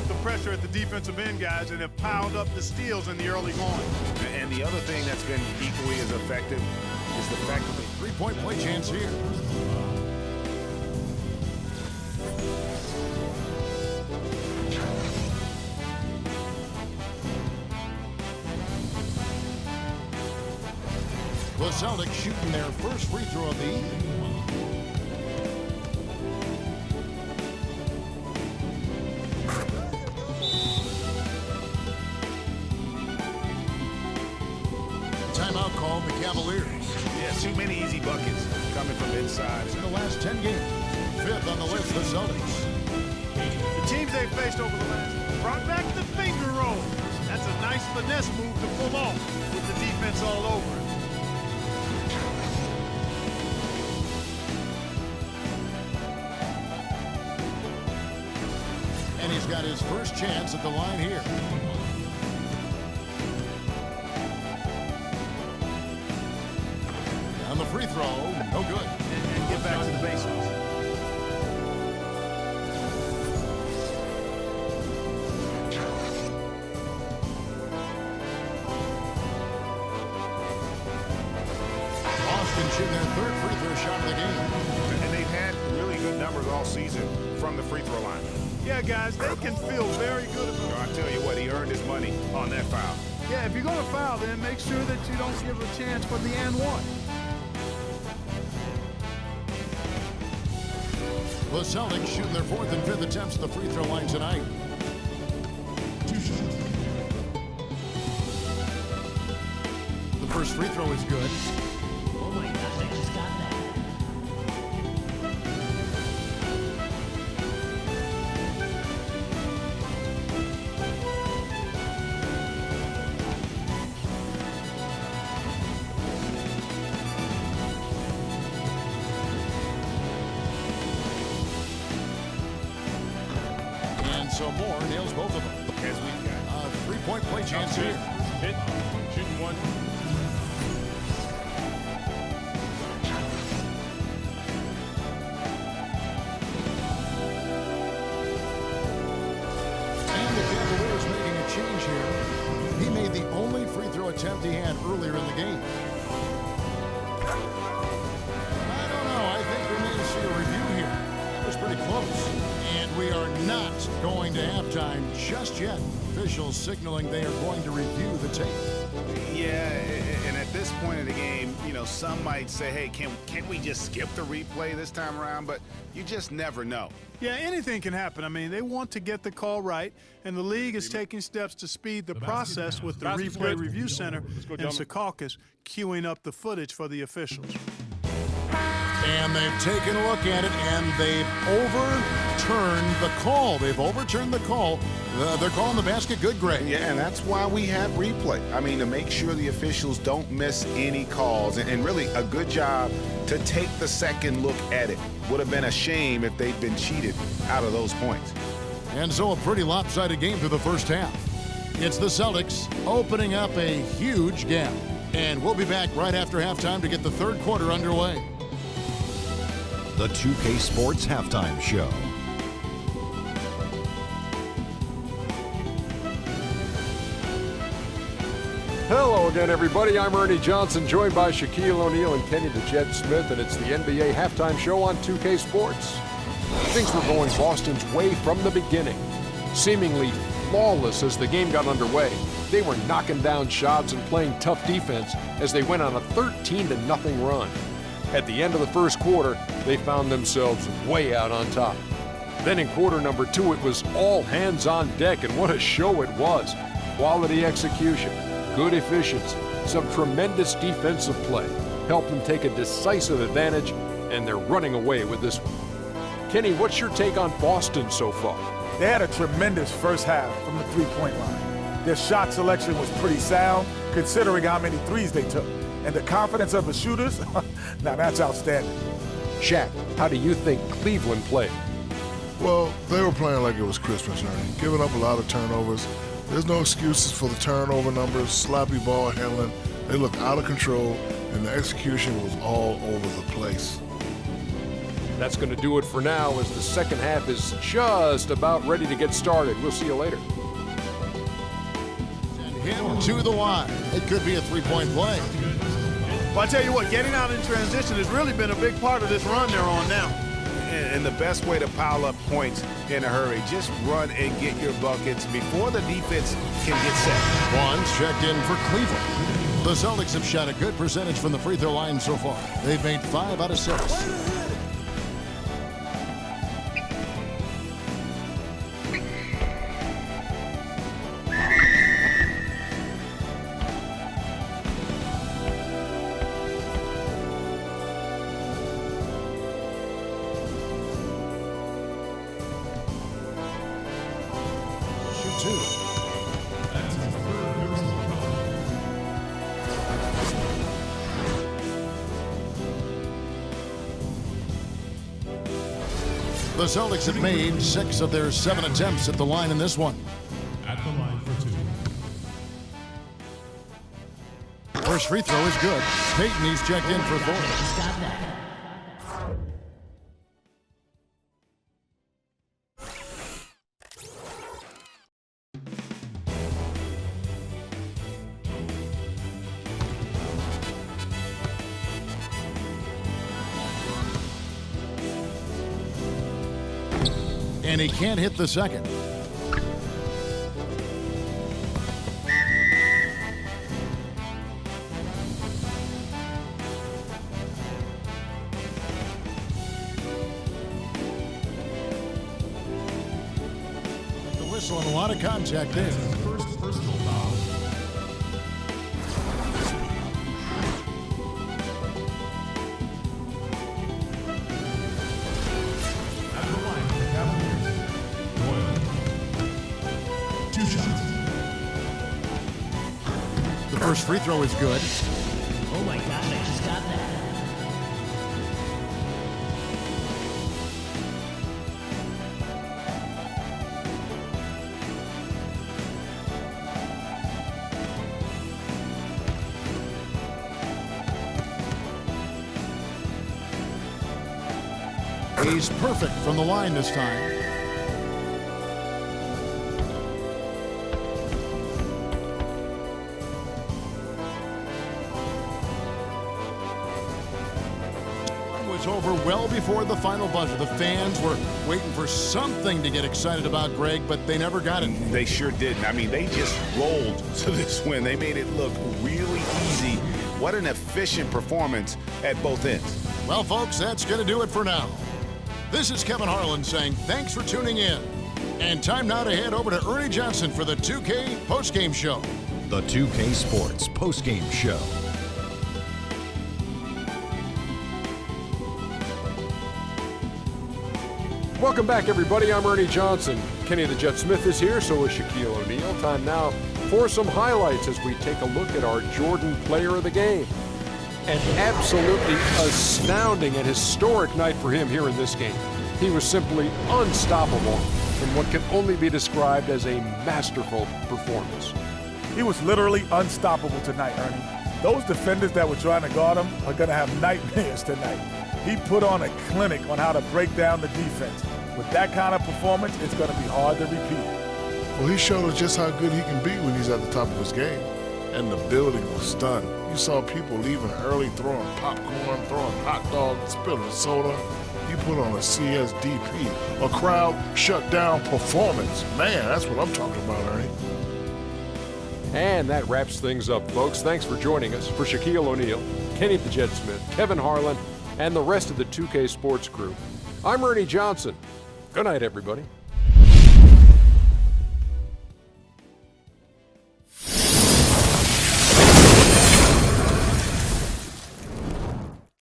up the pressure at the defensive end, guys, and have piled up the steals in the early going. And the other thing that's been equally as effective is the fact that the three-point play chance here. The Celtics shooting their first free throw of the evening. Timeout called the Cavaliers. Yeah, too many easy buckets coming from inside. In the last 10 games, fifth on the list, the Celtics. The teams they've faced over the last brought back the finger roll. That's a nice finesse move to pull off with the defense all over it. And he's got his first chance at the line here. On the free throw, no good. And get back to the basics. Boston shooting their third free throw shot of the game. And they've had really good numbers all season from the free throw line. Yeah, guys, they can feel very good about I tell you what, he earned his money on that foul. Yeah, if you're going to foul, then make sure that you don't give a chance for the and one. The Celtics shooting their fourth and fifth attempts at the free throw line tonight. The first free throw is good. Oh my gosh, I just got that. And so Moore nails both of them. As we've got. Three-point play chance here. Hit. Shooting one. And the Cavaliers making a change here. He made the only free throw attempt he had earlier in the game. I don't know. I think we may see a review here. That was pretty close. And we are not going to halftime just yet. Officials signaling they are going to review the tape. Yeah, and at this point in the game, you know, some might say, hey, can't we just skip the replay this time around? But you just never know. Yeah, anything can happen. I mean, they want to get the call right, and the league is taking steps to speed the process with the Replay Review Center in Secaucus queuing up the footage for the officials. And they've taken a look at it, and they've overturned the call. They've overturned the call. They're calling the basket good, Greg. Yeah, and that's why we have replay. I mean, to make sure the officials don't miss any calls. And really, a good job to take the second look at it. Would have been a shame if they'd been cheated out of those points. And so a pretty lopsided game through the first half. It's the Celtics opening up a huge gap. And we'll be back right after halftime to get the third quarter underway. The 2K Sports Halftime Show. Hello again, everybody. I'm Ernie Johnson, joined by Shaquille O'Neal and Kenny the Jet Smith, and it's the NBA Halftime Show on 2K Sports. Things were going Boston's way from the beginning. Seemingly flawless as the game got underway, they were knocking down shots and playing tough defense as they went on a 13-0 run. At the end of the first quarter, they found themselves way out on top. Then in quarter number 2, it was all hands on deck, and what a show it was. Quality execution, good efficiency, some tremendous defensive play helped them take a decisive advantage, and they're running away with this one. Kenny, what's your take on Boston so far? They had a tremendous first half from the three-point line. Their shot selection was pretty sound, considering how many threes they took. And the confidence of the shooters, now that's outstanding. Shaq, how do you think Cleveland played? Well, they were playing like it was Christmas, Ernie, giving up a lot of turnovers. There's no excuses for the turnover numbers, sloppy ball handling. They looked out of control, and the execution was all over the place. That's going to do it for now as the second half is just about ready to get started. We'll see you later. And him to the line. It could be a three-point play. Well, I tell you what, getting out in transition has really been a big part of this run they're on now. And the best way to pile up points in a hurry, just run and get your buckets before the defense can get set. One's checked in for Cleveland. The Celtics have shot a good percentage from the free throw line so far. They've made 5 out of 6. The Celtics have made 6 of their 7 attempts at the line in this one. At the line for 2. First free throw is good. Peyton, he's checked in for 4. He's got that. And he can't hit the second. The whistle and a lot of contact there. First personal foul. At the line for the Cavaliers, Doyle. 2 shots. The first free throw is good. Oh my gosh, I just got that. He's perfect from the line this time. Was over well before the final buzzer. The fans were waiting for something to get excited about, Greg, but they never got it. They sure didn't. I mean, they just rolled to this win. They made it look really easy. What an efficient performance at both ends. Well, folks, that's going to do it for now. This is Kevin Harlan saying thanks for tuning in. And time now to head over to Ernie Johnson for the 2K postgame show. The 2K Sports postgame show. Welcome back, everybody. I'm Ernie Johnson. Kenny the Jet Smith is here, so is Shaquille O'Neal. Time now for some highlights as we take a look at our Jordan Player of the Game. An absolutely astounding and historic night for him here in this game. He was simply unstoppable in what can only be described as a masterful performance. He was literally unstoppable tonight, Ernie. Those defenders that were trying to guard him are going to have nightmares tonight. He put on a clinic on how to break down the defense. With that kind of performance, it's going to be hard to repeat. Well, he showed us just how good he can be when he's at the top of his game. And the building was stunned. You saw people leaving early, throwing popcorn, throwing hot dogs, spilling soda. He put on a CSDP, a crowd shut down performance. Man, that's what I'm talking about, Ernie. And that wraps things up, folks. Thanks for joining us. For Shaquille O'Neal, Kenny the Jet Smith, Kevin Harlan, and the rest of the 2K Sports crew, I'm Ernie Johnson. Good night, everybody.